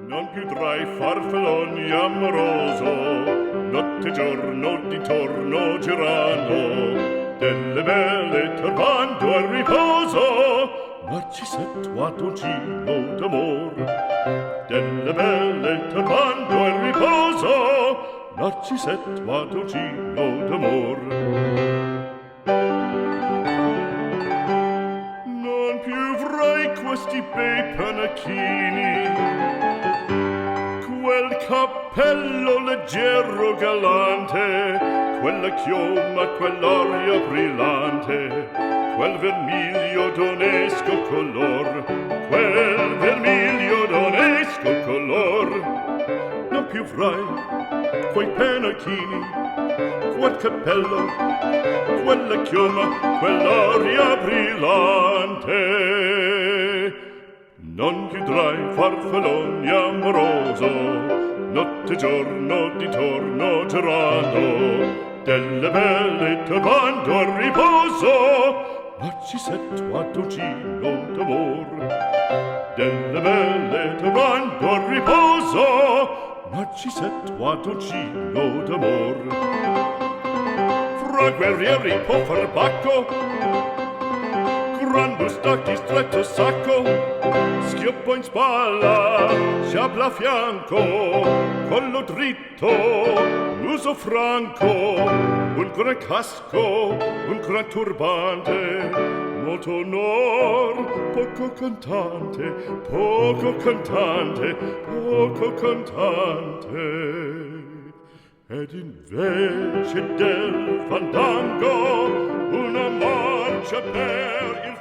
Non più tra i farfalloni amoroso, notte e giorno d'intorno girando, delle belle turbando al riposo, Narcisetto Adolgino d'amor. Delle belle turbando al riposo, Narcisetto Adolgino d'amor. Non più avrai questi bei panacchini, quel cappello leggero galante, quella chioma, quell'aria brillante, quel vermiglio d'onesco color, quel vermiglio d'onesco color. Non più avrai quei pennacchini, quel cappello, quella chioma, quell'aria brillante. Non chiudrai farfalloni amoroso, notte e giorno d'intorno girando, delle belle turbando al riposo, Narcisetto Adolgino d'amor. Delle belle turbando al riposo, Narcisetto Adolgino d'amor. Fra guerrieri può far bacco, gran bustacchi stretto sacco, schioppo in spalla, sciabla a fianco, collo dritto, muso franco, un gran casco, un gran turbante, molto onor, poco cantante, poco cantante, poco cantante. Ed invece del fandango una marcia per il